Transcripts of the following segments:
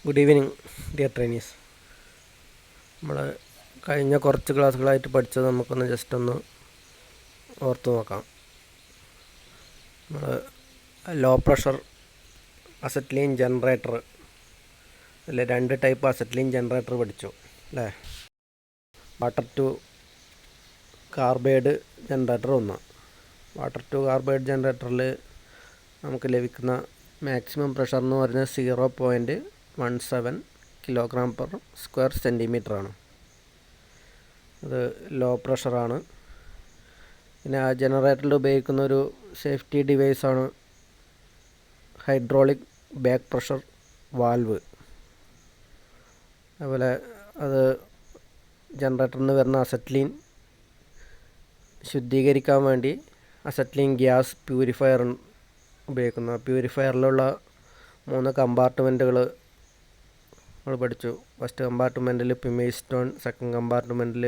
Good evening dear trainees. നമ്മൾ കഴിഞ്ഞ കുറച്ച് ക്ലാസ്സുകളായിട്ട് പഠിച്ചത് നമുക്കൊന്ന് ജസ്റ്റ് ഒന്ന് ഓർത്ത് നോക്കാം. നമ്മൾ ലോ പ്രഷർ അസറ്റ്ലീൻ ജനറേറ്റർ, അതിൽ 2 ടൈപ്പ് അസറ്റ്ലീൻ ജനറേറ്റർ പഠിച്ചു അല്ലേ. വാട്ടർ ടു കാർബൈഡ് ജനറേറ്റർ ഒന്ന്. വാട്ടർ ടു കാർബൈഡ് ജനറേറ്ററിൽ നമുക്ക് ലഭിക്കുന്ന മാക്സിമം പ്രഷർ എന്ന് പറഞ്ഞാൽ 0.17 കിലോഗ്രാം പെർ സ്ക്വയർ സെൻറ്റിമീറ്ററാണ്. അത് ലോ പ്രഷറാണ്. പിന്നെ ആ ജനറേറ്ററിൽ ഉപയോഗിക്കുന്ന ഒരു സേഫ്റ്റി ഡിവൈസാണ് ഹൈഡ്രോളിക് ബാക്ക് പ്രഷർ വാൽവ്. അതുപോലെ അത് ജനറേറ്ററിൽ നിന്ന് വരുന്ന അസറ്റ്ലീൻ ശുദ്ധീകരിക്കാൻ വേണ്ടി അസറ്റ്ലീൻ ഗ്യാസ് പ്യൂരിഫയർ ഉപയോഗിക്കുന്നു. പ്യൂരിഫയറിലുള്ള 3 കമ്പാർട്ട്മെൻറ്റുകൾ നമ്മൾ പഠിച്ചു. ഫസ്റ്റ് കമ്പാർട്ട്മെൻറ്റിൽ പിമേസ് സ്റ്റോൺ, സെക്കൻഡ് കമ്പാർട്ട്മെൻറ്റിൽ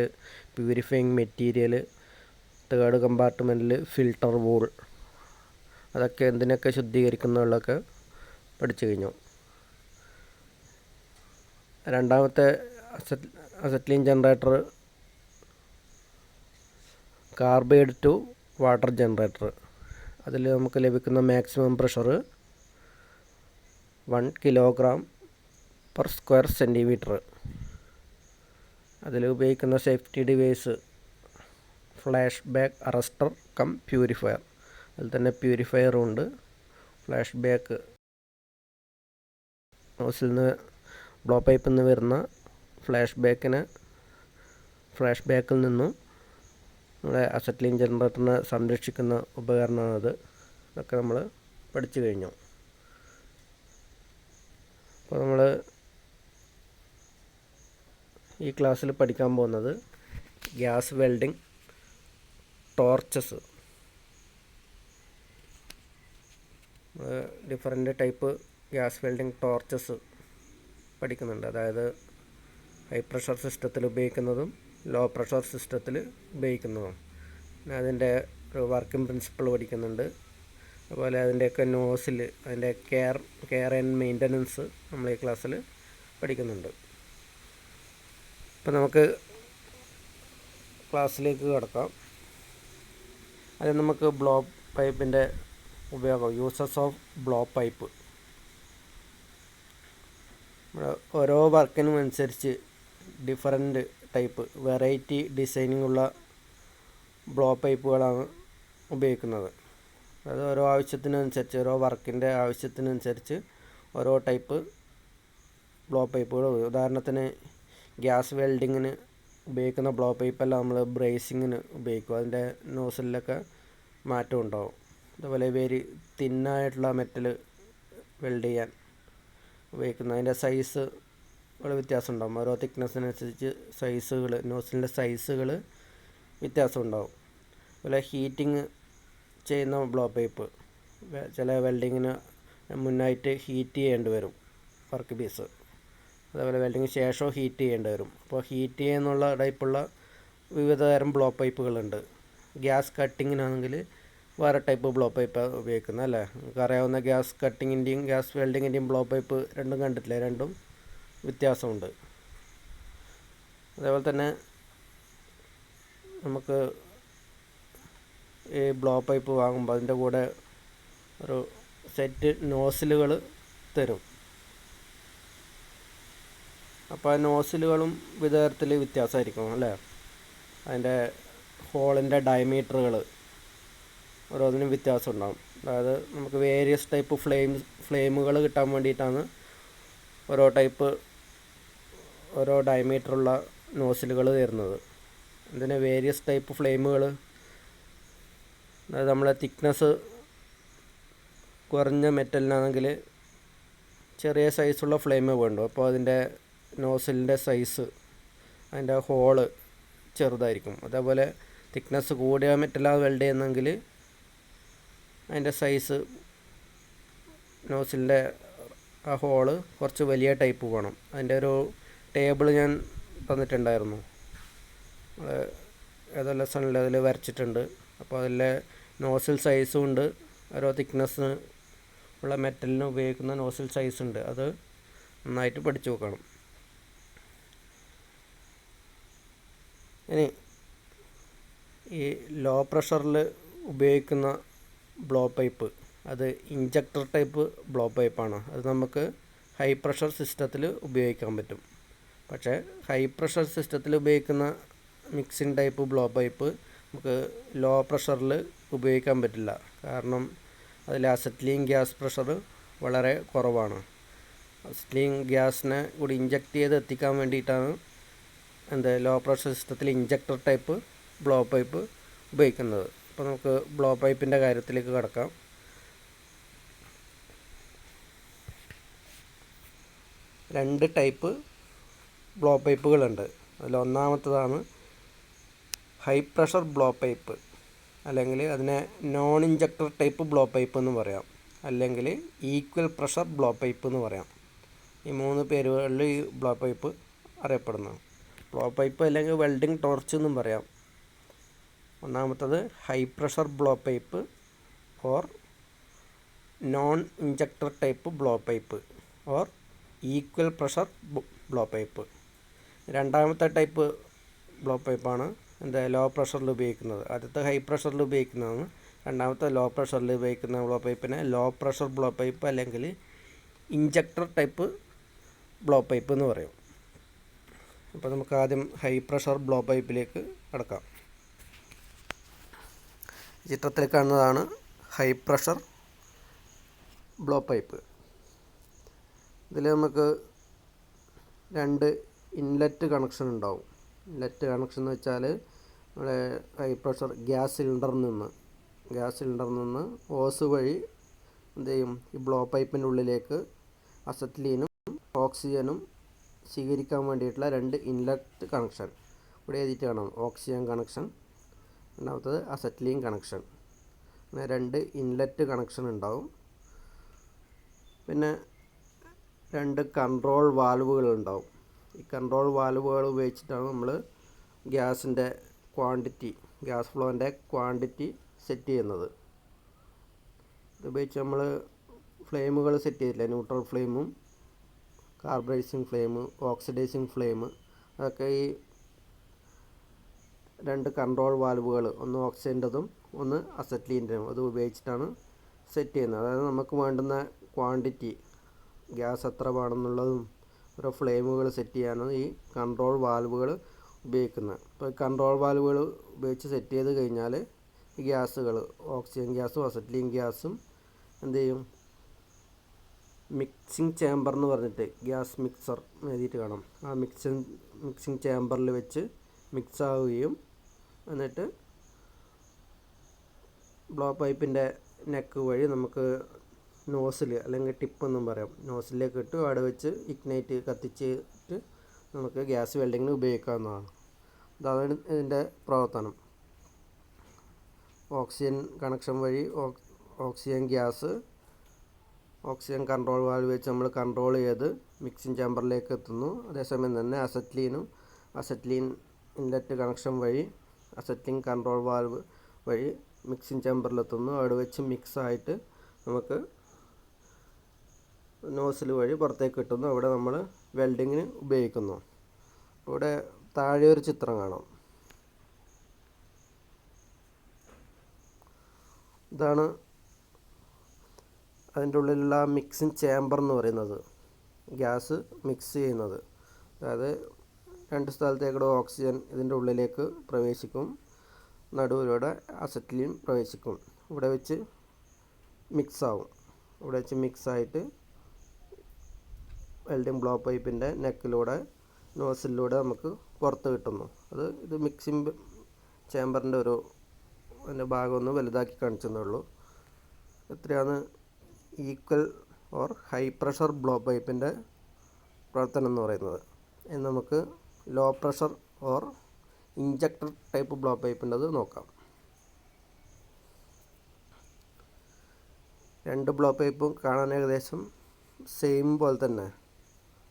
പ്യൂരിഫയിങ് മെറ്റീരിയൽ, തേർഡ് കമ്പാർട്ട്മെൻറ്റിൽ ഫിൽട്ടർ വൂൾ. അതൊക്കെ എന്തിനൊക്കെ ശുദ്ധീകരിക്കുന്നുള്ളതൊക്കെ പഠിച്ചു കഴിഞ്ഞു. രണ്ടാമത്തെ acetylene generator carbide to water generator. അതിൽ നമുക്ക് ലഭിക്കുന്ന maximum pressure 1 kilogram per square centimetre. അതിൽ ഉപയോഗിക്കുന്ന safety device flash back arrester cum purifier. അതിൽ തന്നെ പ്യൂരിഫയറും ഉണ്ട്. ഫ്ലാഷ് ബാക്ക് നോസിൽ നിന്ന് ബ്ലോ പൈപ്പിൽ നിന്ന് വരുന്ന ഫ്ലാഷ് ബാക്കിൽ നിന്നും നമ്മുടെ അസറ്റ്ലീൻ ജനറേറ്ററിനെ സംരക്ഷിക്കുന്ന ഉപകരണമാണത്. ഇതൊക്കെ നമ്മൾ പഠിച്ചു കഴിഞ്ഞു. അപ്പോൾ നമ്മൾ ഈ ക്ലാസ്സിൽ പഠിക്കാൻ പോകുന്നത് gas welding torches. Different type gas welding torches പഠിക്കുന്നുണ്ട്. അതായത് ഹൈ പ്രഷർ സിസ്റ്റത്തിൽ ഉപയോഗിക്കുന്നതും ലോ പ്രഷർ സിസ്റ്റത്തിൽ ഉപയോഗിക്കുന്നതും. പിന്നെ അതിൻ്റെ ഒരു വർക്കിംഗ് പ്രിൻസിപ്പിൾ പഠിക്കുന്നുണ്ട്. അതുപോലെ അതിൻ്റെയൊക്കെ നോസിൽ, അതിൻ്റെ കെയർ ആൻഡ് മെയിൻ്റനൻസ് നമ്മൾ ഈ ക്ലാസ്സിൽ പഠിക്കുന്നുണ്ട്. അപ്പോൾ നമുക്ക് ക്ലാസ്സിലേക്ക് കടക്കാം. അത് നമുക്ക് ബ്ലോ പൈപ്പിൻ്റെ ഉപയോഗം, യൂസസ് ഓഫ് ബ്ലോ പൈപ്പ്. ഓരോ വർക്കിനും അനുസരിച്ച് ഡിഫറൻറ്റ് ടൈപ്പ് വെറൈറ്റി ഡിസൈനിങ് ഉള്ള ബ്ലോ പൈപ്പുകളാണ് ഉപയോഗിക്കുന്നത്. അത് ഓരോ ആവശ്യത്തിനനുസരിച്ച്, ഓരോ വർക്കിൻ്റെ ആവശ്യത്തിനനുസരിച്ച് ഓരോ ടൈപ്പ് ബ്ലോ പൈപ്പുകൾ. ഉദാഹരണത്തിന് ഗ്യാസ് വെൽഡിങ്ങിന് ഉപയോഗിക്കുന്ന ബ്ലോ പൈപ്പെല്ലാം നമ്മൾ ബ്രേസിങ്ങിന് ഉപയോഗിക്കും. അതിൻ്റെ നോസിലൊക്കെ മാറ്റം ഉണ്ടാവും. അതുപോലെ തിന്നായിട്ടുള്ള മെറ്റൽ വെൽഡ് ചെയ്യാൻ ഉപയോഗിക്കുന്ന അതിൻ്റെ സൈസുകൾ വ്യത്യാസം ഉണ്ടാകും. ഓരോ തിക്നെസ്സിനനുസരിച്ച് നോസിലിൻ്റെ സൈസുകൾ വ്യത്യാസം ഉണ്ടാവും. അതുപോലെ ഹീറ്റിങ് ചെയ്യുന്ന ബ്ലോ പൈപ്പ്, ചില വെൽഡിങ്ങിന് മുന്നായിട്ട് ഹീറ്റ് ചെയ്യേണ്ടി വരും വർക്ക് പീസ്. അതേപോലെ വെൽഡിങ്ങിന് ശേഷം ഹീറ്റ് ചെയ്യേണ്ടി വരും. അപ്പോൾ ഹീറ്റ് ചെയ്യുന്നുള്ള ടൈപ്പുള്ള വിവിധ തരം ബ്ലോ പൈപ്പുകളുണ്ട്. ഗ്യാസ് കട്ടിങ്ങിനാണെങ്കിൽ വേറെ ടൈപ്പ് ബ്ലോ പൈപ്പ് ഉപയോഗിക്കുന്നത് അല്ലേ. നമുക്ക് അറിയാവുന്ന ഗ്യാസ് കട്ടിങ്ങിൻ്റെയും ഗ്യാസ് വെൽഡിങ്ങിൻ്റെയും ബ്ലോ പൈപ്പ് രണ്ടും കണ്ടിട്ടില്ലേ, രണ്ടും വ്യത്യാസമുണ്ട്. അതേപോലെ തന്നെ നമുക്ക് ഈ ബ്ലോ പൈപ്പ് വാങ്ങുമ്പോൾ അതിൻ്റെ കൂടെ ഒരു സെറ്റ് നോസിലുകൾ തരും. അപ്പോൾ ആ നോസിലുകളും വിധത്തിൽ വ്യത്യാസമായിരിക്കും അല്ലേ. അതിൻ്റെ ഹോളിൻ്റെ ഡയമീറ്ററുകൾ ഓരോന്നിനും വ്യത്യാസം ഉണ്ടാകും. അതായത് നമുക്ക് വേരിയസ് ടൈപ്പ് ഫ്ലെയിമുകൾ കിട്ടാൻ വേണ്ടിയിട്ടാണ് ഓരോ ഡയമീറ്ററുള്ള നോസിലുകൾ തരുന്നത്. ഇതിന് വേരിയസ് ടൈപ്പ് ഫ്ലെയിമുകൾ, അതായത് നമ്മളെ തിക്നെസ് കുറഞ്ഞ മെറ്റലിനാണെങ്കിൽ ചെറിയ സൈസുള്ള ഫ്ലെയിം വേണ്ടു. അപ്പോൾ അതിൻ്റെ നോസിലിൻ്റെ സൈസ്, അതിൻ്റെ ഹോള് ചെറുതായിരിക്കും. അതേപോലെ തിക്നെസ് കൂടിയ മെറ്റലാണ് വെൽഡ് ചെയ്യുന്നതെങ്കിൽ അതിൻ്റെ സൈസ്, നോസിലിൻ്റെ ആ ഹോള് കുറച്ച് വലിയ ടൈപ്പ് വേണം. അതിൻ്റെ ഒരു ടേബിൾ ഞാൻ തന്നിട്ടുണ്ടായിരുന്നു, ഏതോ ലെസണിൽ അതിൽ വരച്ചിട്ടുണ്ട്. അപ്പോൾ അതിലെ നോസിൽ സൈസും ഉണ്ട്, ഓരോ തിക്നെസ്സിന് ഉള്ള മെറ്റലിന് ഉപയോഗിക്കുന്ന നോസിൽ സൈസ് ഉണ്ട്. അത് നന്നായിട്ട് പഠിച്ചു നോക്കണം. ഇനി ഈ ലോ പ്രഷറിൽ ഉപയോഗിക്കുന്ന ബ്ലോ പൈപ്പ് അത് ഇഞ്ചക്ടർ ടൈപ്പ് ബ്ലോ പൈപ്പാണ്. അത് നമുക്ക് ഹൈ പ്രഷർ സിസ്റ്റത്തിൽ ഉപയോഗിക്കാൻ പറ്റും. പക്ഷേ ഹൈ പ്രഷർ സിസ്റ്റത്തിൽ ഉപയോഗിക്കുന്ന മിക്സിംഗ് ടൈപ്പ് ബ്ലോ പൈപ്പ് നമുക്ക് ലോ പ്രഷറിൽ ഉപയോഗിക്കാൻ പറ്റില്ല. കാരണം അതിൽ അസറ്റ്ലീൻ ഗ്യാസ് പ്രഷർ വളരെ കുറവാണ്. അസറ്റ്ലീൻ ഗ്യാസിനെ കൂടി ഇഞ്ചക്ട് ചെയ്ത് എത്തിക്കാൻ വേണ്ടിയിട്ടാണ് ലോ പ്രഷർ സിസ്റ്റത്തിൽ ഇഞ്ചക്ടർ ടൈപ്പ് ബ്ലോ പൈപ്പ് ഉപയോഗിക്കുന്നത്. അപ്പോൾ നമുക്ക് ബ്ലോ പൈപ്പിൻ്റെ കാര്യത്തിലേക്ക് കടക്കാം. രണ്ട് ടൈപ്പ് ബ്ലോ പൈപ്പുകളുണ്ട്. അതിലൊന്നാമത്തതാണ് ഹൈ പ്രഷർ ബ്ലോ പൈപ്പ്, അല്ലെങ്കിൽ അതിനെ non injector type blow pipe എന്ന് പറയാം, അല്ലെങ്കിൽ ഈക്വൽ പ്രഷർ ബ്ലോ പൈപ്പ് എന്ന് പറയാം. ഈ 3 പേരുകളിൽ ഈ ബ്ലോ പൈപ്പ് അറിയപ്പെടുന്നു. ബ്ലോ പൈപ്പ് അല്ലെങ്കിൽ വെൽഡിംഗ് ടോർച്ച് എന്നും പറയാം. ഒന്നാമത്തത് high pressure blow pipe or non injector type blow pipe or equal pressure blow pipe. രണ്ടാമത്തെ ടൈപ്പ് ബ്ലോ പൈപ്പാണ് ലോ പ്രഷറിൽ ഉപയോഗിക്കുന്നത്. ആദ്യത്തെ ഹൈ പ്രഷറിൽ ഉപയോഗിക്കുന്നതാണ്. രണ്ടാമത്തെ ലോ പ്രഷറിൽ ഉപയോഗിക്കുന്ന ബ്ലോ പൈപ്പിനെ ലോ പ്രഷർ ബ്ലോ പൈപ്പ് അല്ലെങ്കിൽ ഇഞ്ചക്ടർ ടൈപ്പ് ബ്ലോ പൈപ്പ് എന്ന് പറയും. അപ്പോൾ നമുക്ക് ആദ്യം ഹൈ പ്രഷർ ബ്ലോ പൈപ്പിലേക്ക് കടക്കാം. ചിത്രത്തിൽ കാണുന്നതാണ് ഹൈ പ്രഷർ ബ്ലോ പൈപ്പ്. ഇതിൽ നമുക്ക് 2 ഇൻലെറ്റ് കണക്ഷൻ ഉണ്ടാവും. ഇൻലെറ്റ് കണക്ഷൻ എന്ന് വെച്ചാൽ നമ്മുടെ ഹൈ പ്രഷർ ഗ്യാസ് സിലിണ്ടറിൽ നിന്ന് ഓസ് വഴി ഈ ബ്ലോ പൈപ്പിൻ്റെ ഉള്ളിലേക്ക് അസറ്റ്ലീനും ഓക്സിജനും സ്വീകരിക്കാൻ വേണ്ടിയിട്ടുള്ള 2 ഇൻലെറ്റ് കണക്ഷൻ ഇവിടെ എഴുതിയിട്ട് കാണാം. ഓക്സിജൻ കണക്ഷൻ, രണ്ടാമത്തത് അസറ്റ്ലീൻ കണക്ഷൻ. അങ്ങനെ 2 ഇൻലെറ്റ് കണക്ഷൻ ഉണ്ടാവും. പിന്നെ 2 കൺട്രോൾ വാൽവുകൾ ഉണ്ടാവും. ഈ കൺട്രോൾ വാൽവുകൾ ഉപയോഗിച്ചിട്ടാണ് നമ്മൾ ഗ്യാസിൻ്റെ ക്വാണ്ടിറ്റി, ഗ്യാസ് ഫ്ലോൻ്റെ ക്വാണ്ടിറ്റി സെറ്റ് ചെയ്യുന്നത്. ഇതുപയോഗിച്ച് നമ്മൾ ഫ്ലെയിമുകൾ സെറ്റ് ചെയ്തില്ല, ന്യൂട്രൽ ഫ്ലെയിമും കാർബറൈസിങ് ഫ്ലെയിം, ഓക്സിഡൈസിങ് ഫ്ലെയിം, അതൊക്കെ ഈ 2 കൺട്രോൾ വാൽവുകൾ, ഒന്ന് ഓക്സിജൻ്റെതും ഒന്ന് അസറ്റ്ലീൻ്റെതും, അത് ഉപയോഗിച്ചിട്ടാണ് സെറ്റ് ചെയ്യുന്നത്. അതായത് നമുക്ക് വേണ്ടുന്ന ക്വാണ്ടിറ്റി, ഗ്യാസ് എത്ര വേണമെന്നുള്ളതും ഓരോ ഫ്ലെയിമുകൾ സെറ്റ് ചെയ്യാനാണ് ഈ കൺട്രോൾ വാൽവുകൾ ഉപയോഗിക്കുന്നത്. ഇപ്പോൾ കൺട്രോൾ വാൽവുകൾ ഉപയോഗിച്ച് സെറ്റ് ചെയ്ത് കഴിഞ്ഞാൽ ഈ ഗ്യാസുകൾ, ഓക്സിജൻ ഗ്യാസും അസറ്റ്ലീൻ ഗ്യാസും മിക്സിംഗ് ചേമ്പർ എന്ന് പറഞ്ഞിട്ട് ഗ്യാസ് മിക്സർ എഴുതിയിട്ട് കാണാം. ആ മിക്സിംഗ് ചേമ്പറിൽ വെച്ച് മിക്സ് ആവുകയും എന്നിട്ട് ബ്ലോ പൈപ്പിൻ്റെ നെക്ക് വഴി നമുക്ക് നോസിൽ അല്ലെങ്കിൽ ടിപ്പ് എന്നും പറയാം, നോസിലേക്ക് ഇട്ട് അവിടെ വെച്ച് ഇഗ്നൈറ്റ് കത്തിച്ചിട്ട് നമുക്ക് ഗ്യാസ് വെൽഡിങ്ങിന് ഉപയോഗിക്കാവുന്നതാണ്. അതാണ് ഇതിൻ്റെ പ്രവർത്തനം. ഓക്സിജൻ കണക്ഷൻ വഴി ഓക്സിജൻ കൺട്രോൾ വാൽവ് വെച്ച് നമ്മൾ കൺട്രോൾ ചെയ്ത് മിക്സിംഗ് ചേമ്പറിലേക്ക് എത്തുന്നു. അതേസമയം തന്നെ അസറ്റ്ലീൻ ഇൻലെറ്റ് കണക്ഷൻ വഴി അസറ്റ്ലീൻ കൺട്രോൾ വാൽവ് വഴി മിക്സിംഗ് ചേമ്പറിലെത്തുന്നു. അവിടെ വെച്ച് മിക്സായിട്ട് നമുക്ക് നോസിൽ വഴി പുറത്തേക്ക് കിട്ടുന്നു. അവിടെ നമ്മൾ വെൽഡിങ്ങിന് ഉപയോഗിക്കുന്നു. ഇവിടെ താഴെ ഒരു ചിത്രം കാണാം. ഇതാണ് അതിൻ്റെ ഉള്ളിലുള്ള മിക്സിംഗ് ചേമ്പർ എന്ന് പറയുന്നത്, ഗ്യാസ് മിക്സ് ചെയ്യുന്നത്. അതായത് 2 സ്ഥലത്തേക്കൂടെ ഓക്സിജൻ ഇതിൻ്റെ ഉള്ളിലേക്ക് പ്രവേശിക്കും, നടുവിലൂടെ അസറ്റ്ലീൻ പ്രവേശിക്കും. ഇവിടെ വെച്ച് മിക്സാവും. ഇവിടെ വെച്ച് മിക്സായിട്ട് വെൽഡിംഗ് ബ്ലോ പൈപ്പിൻ്റെ നെക്കിലൂടെ നോസിലൂടെ നമുക്ക് പുറത്ത് കിട്ടുന്നു. ഇത് മിക്സിംഗ് ചേമ്പറിൻ്റെ അതിൻ്റെ ഭാഗം ഒന്ന് വലുതാക്കി കാണിച്ചതേ ഉള്ളൂ. ഇത്രയാണ് equal or high pressure blow പൈപ്പിൻ്റെ പ്രവർത്തനം എന്ന് പറയുന്നത്. ഇനി നമുക്ക് low pressure or injector type blow പൈപ്പിൻ്റെത് നോക്കാം. 2 ബ്ലോ പൈപ്പും കാണാൻ ഏകദേശം സെയിം പോലെ തന്നെ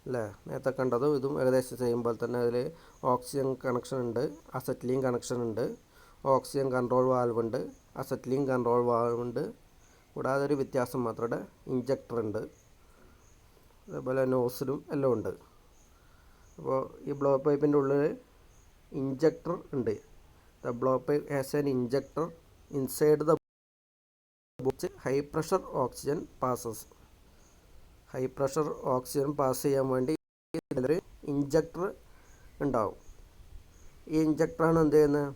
അല്ലേ, നേരത്തെ കണ്ടതും ഇതും ഏകദേശം സെയിം പോലെ തന്നെ. അതിൽ ഓക്സിജൻ കണക്ഷൻ ഉണ്ട്, അസറ്റ്ലീൻ കണക്ഷൻ ഉണ്ട്, ഓക്സിജൻ കൺട്രോൾ വാൽവ് ഉണ്ട്, അസറ്റ്ലീൻ കൺട്രോൾ വാൽവ് ഉണ്ട്. കൂടാതെ ഒരു വ്യത്യാസം മാത്രമേ ഇഞ്ചക്ടർ ഉണ്ട്. അതേപോലെ നോസിലും എല്ലാം ഉണ്ട്. അപ്പോൾ ഈ ബ്ലോ പൈപ്പിൻ്റെ ഉള്ളിൽ ഇഞ്ചക്ടർ ഉണ്ട്. The blow pipe has an injector inside the high pressure oxygen passes. High pressure oxygen pass ചെയ്യാൻ വേണ്ടി ഇതിലൊരു ഇഞ്ചക്ടർ ഉണ്ടാവും. ഈ ഇഞ്ചക്ടറാണ് എന്ത് ചെയ്യുന്നത്,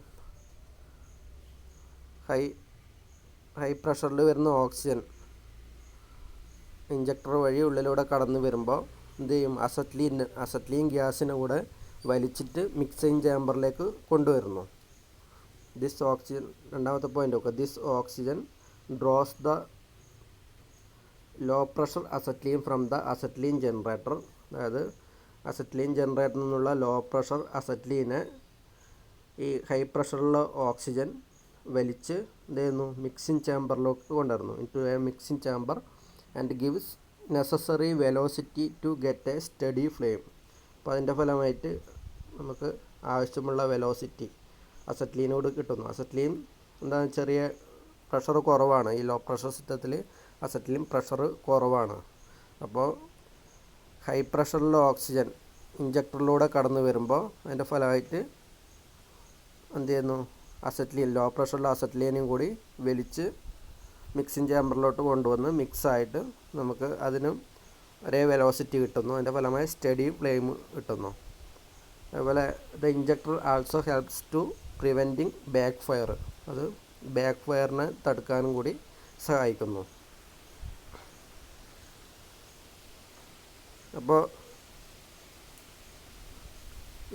ഹൈ പ്രഷറിൽ വരുന്ന ഓക്സിജൻ ഇഞ്ചക്ടർ വഴി ഉള്ളിലൂടെ കടന്നു വരുമ്പോൾ എന്ത് ചെയ്യും, അസറ്റ്ലീൻ ഗ്യാസിനെ കൂടെ വലിച്ചിട്ട് മിക്സിംഗ് ചേമ്പറിലേക്ക് കൊണ്ടുവരുന്നു. ദിസ് ഓക്സിജൻ, രണ്ടാമത്തെ പോയിന്റ് നോക്കുക, this oxygen draws the low pressure acetylene from the acetylene generator. അതായത് അസറ്റ്ലീൻ ജനറേറ്ററിൽ നിന്നുള്ള ലോ പ്രഷർ അസറ്റ്ലീനെ ഈ ഹൈ പ്രഷറിലുള്ള ഓക്സിജൻ വലിച്ച് എന്ത് ചെയ്യുന്നു, മിക്സിംഗ് ചേമ്പറിലേക്ക് കൊണ്ടുവരുന്നു. Into a mixing chamber and gives necessary velocity to get a steady flame. അപ്പോൾ അതിൻ്റെ ഫലമായിട്ട് നമുക്ക് ആവശ്യമുള്ള വെലോസിറ്റി അസറ്റ്ലീനോട് കിട്ടുന്നു. അസറ്റ്ലീൻ എന്താ, ചെറിയ പ്രഷർ കുറവാണ്. ഈ ലോ പ്രഷർ സിസ്റ്റത്തിൽ അസറ്റ്ലീൻ പ്രഷർ കുറവാണ്. അപ്പോൾ ഹൈ പ്രഷറിലുള്ള ഓക്സിജൻ ഇഞ്ചക്ടറിലൂടെ കടന്നു വരുമ്പോൾ അതിൻ്റെ ഫലമായിട്ട് എന്ത് ചെയ്യുന്നു, അസറ്റ്ലീൻ, ലോ പ്രഷറിലുള്ള അസറ്റ്ലീനും കൂടി വലിച്ച് മിക്സിംഗ് ചേമ്പറിലോട്ട് കൊണ്ടുവന്ന് മിക്സായിട്ട് നമുക്ക് അതിനും ഒരേ വെലോസിറ്റി കിട്ടുന്നു. അതിൻ്റെ ഫലമായി സ്റ്റഡി ഫ്ലെയിം കിട്ടുന്നു. അതുപോലെ the injector also helps to preventing back fire. അത് ബാക്ക് ഫയറിനെ തടുക്കാനും കൂടി സഹായിക്കുന്നു. അപ്പോൾ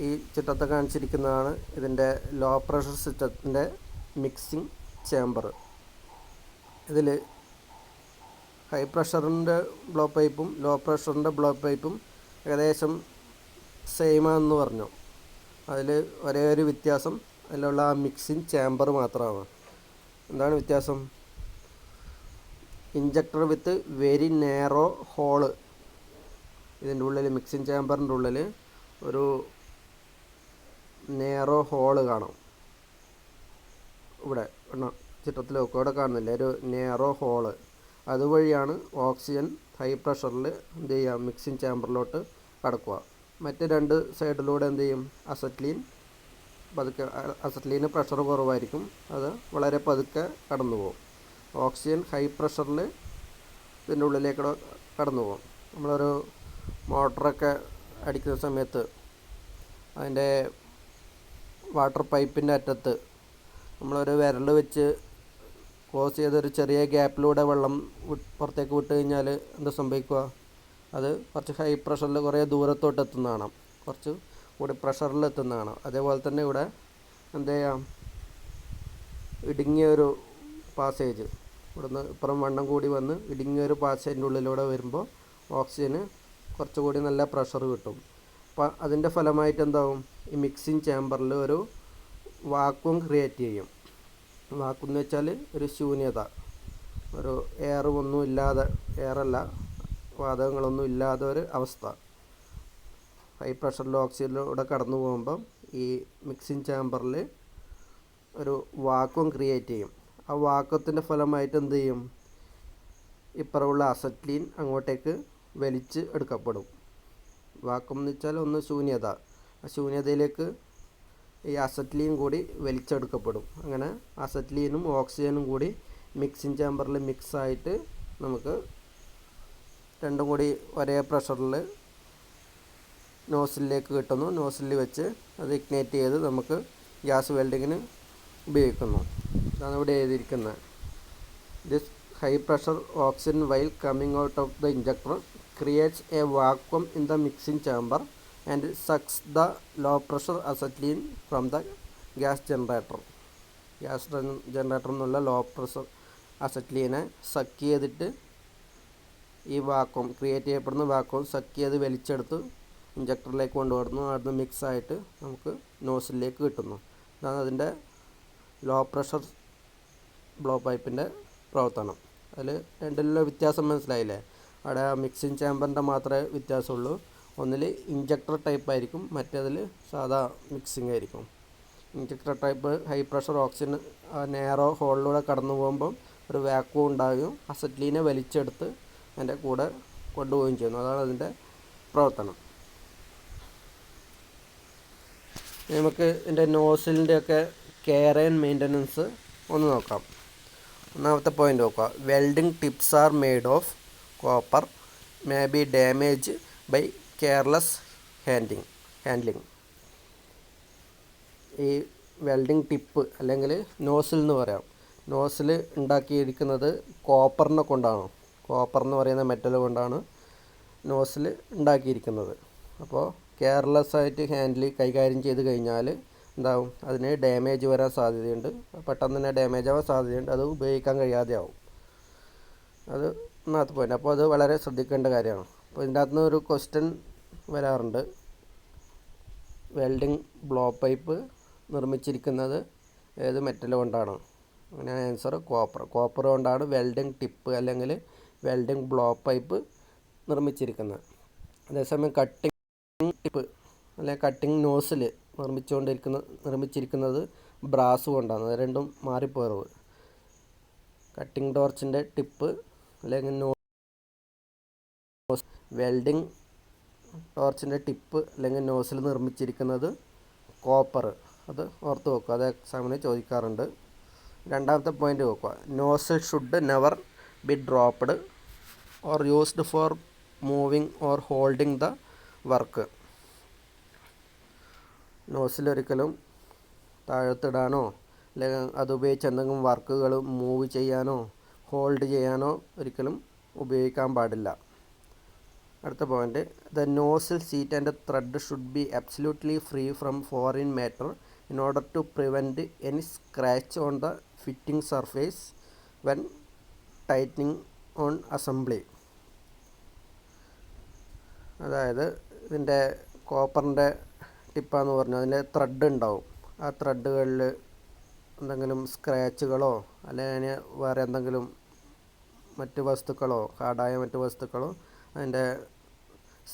ഈ ചിത്രത്തെ കാണിച്ചിരിക്കുന്നതാണ് ഇതിൻ്റെ ലോ പ്രഷർ സിസ്റ്റത്തിൻ്റെ മിക്സിംഗ് ചേമ്പർ. ഇതിൽ ഹൈ പ്രഷറിൻ്റെ ബ്ലോ പൈപ്പും ലോ പ്രഷറിൻ്റെ ബ്ലോ പൈപ്പും ഏകദേശം സെയിമാണെന്ന് പറഞ്ഞു. അതിൽ ഒരേ ഒരു വ്യത്യാസം അതിലുള്ള ആ മിക്സിംഗ് ചേമ്പർ മാത്രമാണ്. എന്താണ് വ്യത്യാസം? Injector with very narrow hole. ഇതിൻ്റെ ഉള്ളിൽ, മിക്സിംഗ് ചേമ്പറിൻ്റെ ഉള്ളിൽ ഒരു നാരോ ഹോള് കാണാം. ഇവിടെ ചിത്രത്തിൽ ഒക്കെ ഇവിടെ കാണുന്നില്ല, ഒരു നാരോ ഹോള്. അതുവഴിയാണ് ഓക്സിജൻ ഹൈ പ്രഷറിൽ എന്ത് ചെയ്യുക, മിക്സിംഗ് ചേമ്പറിലോട്ട് കടക്കുക. മറ്റ് രണ്ട് സൈഡിലൂടെ എന്ത് ചെയ്യും, അസറ്റ്ലീന് പ്രഷർ കുറവായിരിക്കും, അത് വളരെ പതുക്കെ കടന്നു പോകും. ഓക്സിജൻ ഹൈ പ്രഷറിൽ ഇതിൻ്റെ ഉള്ളിലേക്ക് കടന്നു പോകും. നമ്മളൊരു മോട്ടറൊക്കെ അടിക്കുന്ന സമയത്ത് അതിൻ്റെ വാട്ടർ പൈപ്പിൻ്റെ അറ്റത്ത് നമ്മളൊരു വിരൽ വെച്ച് ക്ലോസ് ചെയ്തൊരു ചെറിയ ഗ്യാപ്പിലൂടെ വെള്ളം പുറത്തേക്ക് വിട്ട് കഴിഞ്ഞാൽ എന്താ സംഭവിക്കുക, അത് കുറച്ച് ഹൈ പ്രഷറിൽ കുറേ ദൂരത്തോട്ട് എത്തുന്ന കാണാം, കുറച്ച് കൂടി പ്രഷറിൽ എത്തുന്ന കാണാം. അതേപോലെ തന്നെ ഇവിടെ എന്ത് ചെയ്യാം, ഇടുങ്ങിയൊരു പാസേജ്, ഇവിടുന്ന് ഇപ്പുറം വണ്ണം കൂടി വന്ന് ഇടുങ്ങിയൊരു പാസേജിൻ്റെ ഉള്ളിലൂടെ വരുമ്പോൾ ഓക്സിജന് കുറച്ചുകൂടി നല്ല പ്രഷർ കിട്ടും. അപ്പോൾ അതിൻ്റെ ഫലമായിട്ട് എന്താവും, ഈ മിക്സിംഗ് ചേമ്പറിൽ ഒരു വാക്വം ക്രിയേറ്റ് ചെയ്യും. വാക്വം എന്ന് വെച്ചാൽ ഒരു ശൂന്യത, ഒരു എയറൊന്നും ഇല്ലാതെ, എയറല്ല വാതകങ്ങളൊന്നും ഇല്ലാതെ ഒരു അവസ്ഥ. ഹൈ പ്രഷറിൽ ഓക്സിജനിലൂടെ കടന്നു പോകുമ്പം ഈ മിക്സിംഗ് ചേമ്പറിൽ ഒരു വാക്വം ക്രിയേറ്റ് ചെയ്യും. ആ വാക്വത്തിൻ്റെ ഫലമായിട്ട് എന്ത് ചെയ്യും, ഇപ്പുറമുള്ള അസറ്റ്ലീൻ അങ്ങോട്ടേക്ക് വലിച്ച് എടുക്കപ്പെടും. വാക്വം എന്ന് വെച്ചാൽ ഒന്ന് ശൂന്യത, ആ ശൂന്യതയിലേക്ക് ഈ അസറ്റ്ലീൻ കൂടി വലിച്ചെടുക്കപ്പെടും. അങ്ങനെ അസറ്റ്ലീനും ഓക്സിജനും കൂടി മിക്സിംഗ് ചേമ്പറിൽ മിക്സായിട്ട് നമുക്ക് രണ്ടും കൂടി ഒരേ പ്രഷറിൽ നോസിലേക്ക് കിട്ടുന്നു. നോസിലിൽ വെച്ച് അത് ഇഗ്നേറ്റ് ചെയ്ത് നമുക്ക് ഗ്യാസ് വെൽഡിങ്ങിന് ഉപയോഗിക്കുന്നു. ഇതാണ് ഇവിടെ എഴുതിയിരിക്കുന്നത്. This high pressure oxygen while coming out of the injector creates a vacuum in the mixing chamber and sucks the low pressure acetylene from the gas generator. Gas ജനറേറ്ററിൽ നിന്നുള്ള ലോ പ്രഷർ അസറ്റ്ലീനെ suck ചെയ്തിട്ട് ഈ vacuum create ചെയ്യപ്പെടുന്ന vacuum suck ചെയ്ത് വലിച്ചെടുത്ത് ഇഞ്ചക്ടറിലേക്ക് കൊണ്ടുവരുന്നു. അവിടുന്ന് മിക്സായിട്ട് നമുക്ക് നോസിലേക്ക് കിട്ടുന്നു. ഇതാണ് അതിൻ്റെ ലോ പ്രഷർ ബ്ലോ പൈപ്പിൻ്റെ പ്രവർത്തനം. അതിൽ രണ്ടിലുള്ള വ്യത്യാസം മനസ്സിലായില്ലേ? അവിടെ മിക്സിംഗ് ചേമ്പറിൻ്റെ മാത്രമേ വ്യത്യാസമുള്ളൂ. ഒന്നിൽ ഇഞ്ചക്ടർ ടൈപ്പ് ആയിരിക്കും, മറ്റേതിൽ സാധാ മിക്സിംഗ് ആയിരിക്കും. Injector type high pressure oxygen narrow ഹോളിലൂടെ കടന്നു പോകുമ്പം ഒരു വാക്വം ഉണ്ടാകും, അസറ്റ്ലീനെ വലിച്ചെടുത്ത് അതിൻ്റെ കൂടെ കൊണ്ടുപോവുകയും ചെയ്യുന്നു. അതാണ് അതിൻ്റെ പ്രവർത്തനം. നമുക്ക് ഇതിൻ്റെ നോസിലിൻ്റെയൊക്കെ കെയർ ആൻഡ് മെയിൻ്റനൻസ് ഒന്ന് നോക്കാം. ഒന്നാമത്തെ പോയിൻ്റ് നോക്കുക. Welding tips are made of copper may be damage by careless handling. ഈ വെൽഡിങ് ടിപ്പ് അല്ലെങ്കിൽ നോസിൽ എന്ന് പറയാം. നോസിൽ ഉണ്ടാക്കിയിരിക്കുന്നത് കോപ്പറിനെ കൊണ്ടാണ്. കോപ്പർ എന്ന് പറയുന്ന മെറ്റൽ കൊണ്ടാണ് നോസിൽ ഉണ്ടാക്കിയിരിക്കുന്നത്. അപ്പോൾ കെയർലെസ് ആയിട്ട് കൈകാര്യം ചെയ്ത് കഴിഞ്ഞാൽ എന്താവും, അതിന് ഡാമേജ് വരാൻ സാധ്യതയുണ്ട്. പെട്ടെന്ന് തന്നെ ഡാമേജ് ആവാൻ സാധ്യതയുണ്ട്. അത് ഉപയോഗിക്കാൻ കഴിയാതെ ആവും. അത് ഒന്നാമത്തെ പോയിൻ്റ്. അപ്പോൾ അത് വളരെ ശ്രദ്ധിക്കേണ്ട കാര്യമാണ്. അപ്പോൾ ഇതിൻ്റെ അകത്തുനിന്ന് ഒരു ക്വസ്റ്റ്യൻ വരാറുണ്ട്. വെൽഡിങ് ബ്ലോ പൈപ്പ് നിർമ്മിച്ചിരിക്കുന്നത് ഏത് മെറ്റൽ കൊണ്ടാണ്? അങ്ങനെയാണ് ആൻസർ കോപ്പർ കൊണ്ടാണ് വെൽഡിങ് ടിപ്പ് അല്ലെങ്കിൽ വെൽഡിങ് ബ്ലോ പൈപ്പ് നിർമ്മിച്ചിരിക്കുന്നത്. അതേസമയം കട്ടിങ് ടിപ്പ് അല്ലെങ്കിൽ കട്ടിങ് നോസിൽ നിർമ്മിച്ചിരിക്കുന്നത് ബ്രാസ് കൊണ്ടാണ്. അത് രണ്ടും മാറിപ്പോയത്. കട്ടിങ് ടോർച്ചിൻ്റെ ടിപ്പ് അല്ലെങ്കിൽ വെൽഡിങ് ടോർച്ചിൻ്റെ ടിപ്പ് അല്ലെങ്കിൽ നോസിൽ നിർമ്മിച്ചിരിക്കുന്നത് കോപ്പർ. അത് ഓർത്ത് വെക്കുക. അത് എക്സാമിന് ചോദിക്കാറുണ്ട്. രണ്ടാമത്തെ പോയിൻ്റ് നോക്കുക. Nozzle should never be dropped or used for moving or holding the work. നോസിലൊരിക്കലും താഴത്തിടാനോ അല്ലെങ്കിൽ അതുപയോഗിച്ച് എന്തെങ്കിലും വർക്കുകൾ മൂവ് ചെയ്യാനോ ഹോൾഡ് ചെയ്യാനോ ഒരിക്കലും ഉപയോഗിക്കാൻ പാടില്ല. അടുത്ത point. The nozzle seat and thread should be absolutely free from foreign matter in order to prevent any scratch on the fitting surface when tightening on assembly. അതായത് ഇതിൻ്റെ കോപ്പറിൻ്റെ ടിപ്പാന്ന് പറഞ്ഞാൽ അതിൻ്റെ ത്രെഡ് ഉണ്ടാവും. ആ ത്രെഡുകളിൽ എന്തെങ്കിലും സ്ക്രാച്ചുകളോ അല്ലെങ്കിൽ വേറെ എന്തെങ്കിലും മറ്റ് വസ്തുക്കളോ ഹാർഡായ മറ്റ് വസ്തുക്കളോ അതിൻ്റെ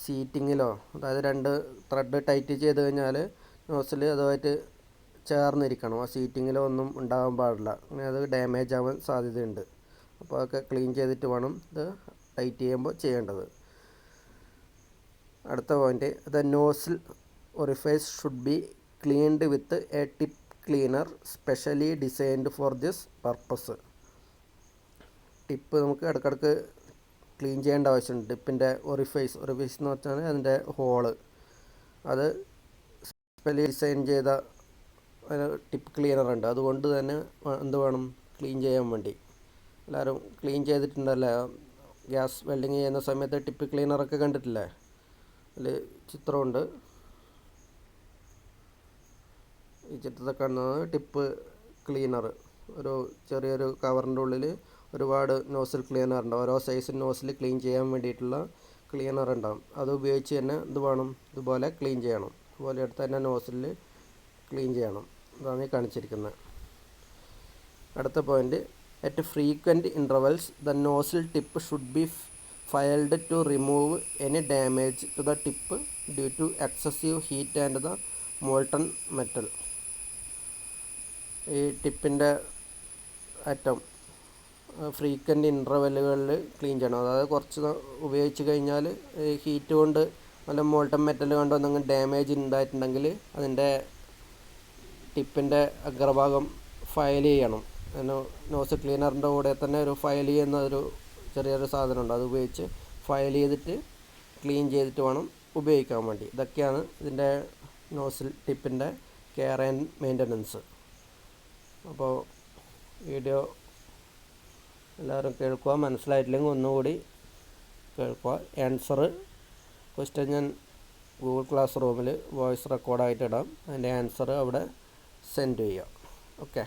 സീറ്റിങ്ങിലോ, അതായത് രണ്ട് ത്രെഡ് ടൈറ്റ് ചെയ്ത് കഴിഞ്ഞാൽ നോസിൽ അതുമായിട്ട് ചേർന്നിരിക്കണം. ആ സീറ്റിങ്ങിലോ ഒന്നും ഉണ്ടാകാൻ പാടില്ല. അങ്ങനെ അത് ഡാമേജ് ആവാൻ സാധ്യതയുണ്ട്. അപ്പോൾ അതൊക്കെ ക്ലീൻ ചെയ്തിട്ട് വേണം ഇത് ടൈറ്റ് ചെയ്യുമ്പോൾ ചെയ്യേണ്ടത്. അടുത്ത point. The nozzle orifice should be cleaned with a tip cleaner specially designed for this purpose. Tip നമുക്ക് ഇടയ്ക്കിടയ്ക്ക് ക്ലീൻ ചെയ്യേണ്ട ആവശ്യമുണ്ട്. ടിപ്പിൻ്റെ ഒറിഫൈസ് എന്ന് വെച്ചാൽ അതിൻ്റെ ഹോള്, അത് സ്പെഷ്യലി ഡിസൈൻ ചെയ്ത ടിപ്പ് ക്ലീനർ ഉണ്ട്. അതുകൊണ്ട് തന്നെ എന്ത് വേണം, ക്ലീൻ ചെയ്യാൻ വേണ്ടി. എല്ലാവരും ക്ലീൻ ചെയ്തിട്ടുണ്ടല്ലേ? ഗ്യാസ് വെൽഡിങ് ചെയ്യുന്ന സമയത്ത് ടിപ്പ് ക്ലീനറൊക്കെ കണ്ടിട്ടില്ലേ? അതിൽ ചിത്രമുണ്ട്. ഈ ചിത്രത്തിൽ കാണുന്നത് ടിപ്പ് ക്ലീനർ. ഒരു ചെറിയൊരു കവറിൻ്റെ ഉള്ളിൽ ഒരുപാട് നോസിൽ ക്ലീനർ ഉണ്ടാവും. ഓരോ സൈസ് നോസിൽ ക്ലീൻ ചെയ്യാൻ വേണ്ടിയിട്ടുള്ള ക്ലീനർ ഉണ്ടാവും. അത് ഉപയോഗിച്ച് തന്നെ എന്ത് വേണം, ഇതുപോലെ ക്ലീൻ ചെയ്യണം. അതുപോലെ എടുത്ത് തന്നെ നോസിൽ ക്ലീൻ ചെയ്യണം. അതാണ് ഈ കാണിച്ചിരിക്കുന്നത്. അടുത്ത point. At frequent intervals the nozzle tip should be filed to remove any damage to the tip due to excessive heat and the molten metal. ഈ ടിപ്പിൻ്റെ അറ്റം ഫ്രീക്വൻറ്റ് ഇൻ്റർവെല്ലുകളിൽ ക്ലീൻ ചെയ്യണം. അതായത് കുറച്ച് ഉപയോഗിച്ച് കഴിഞ്ഞാൽ ഹീറ്റ് കൊണ്ട് നല്ല മോൾട്ടൺ മെറ്റൽ കൊണ്ട് എന്തെങ്കിലും ഡാമേജ് ഉണ്ടായിട്ടുണ്ടെങ്കിൽ അതിൻ്റെ ടിപ്പിൻ്റെ അഗ്രഭാഗം ഫയൽ ചെയ്യണം. നോസ് ക്ലീനറിൻ്റെ കൂടെ തന്നെ ഒരു ഫയൽ ചെയ്യുന്ന ഒരു ചെറിയൊരു സാധനമുണ്ട്. അത് ഉപയോഗിച്ച് ഫയൽ ചെയ്തിട്ട് ക്ലീൻ ചെയ്തിട്ട് വേണം ഉപയോഗിക്കാൻ വേണ്ടി. ഇതൊക്കെയാണ് ഇതിൻ്റെ നോസിൽ ടിപ്പിൻ്റെ കെയർ ആൻഡ് മെയിൻ്റനൻസ്. അപ്പോൾ വീഡിയോ എല്ലാവരും കേൾക്കുക. മനസ്സിലായിട്ടില്ലെങ്കിൽ ഒന്നുകൂടി കേൾക്കുക. ആൻസർ ക്വസ്റ്റ്യൻ ഞാൻ ഗൂഗിൾ ക്ലാസ് റൂമിൽ വോയിസ് റെക്കോർഡായിട്ട് ഇടാം. അതിൻ്റെ ആൻസർ അവിടെ സെൻഡ് ചെയ്യാം. ഓക്കെ.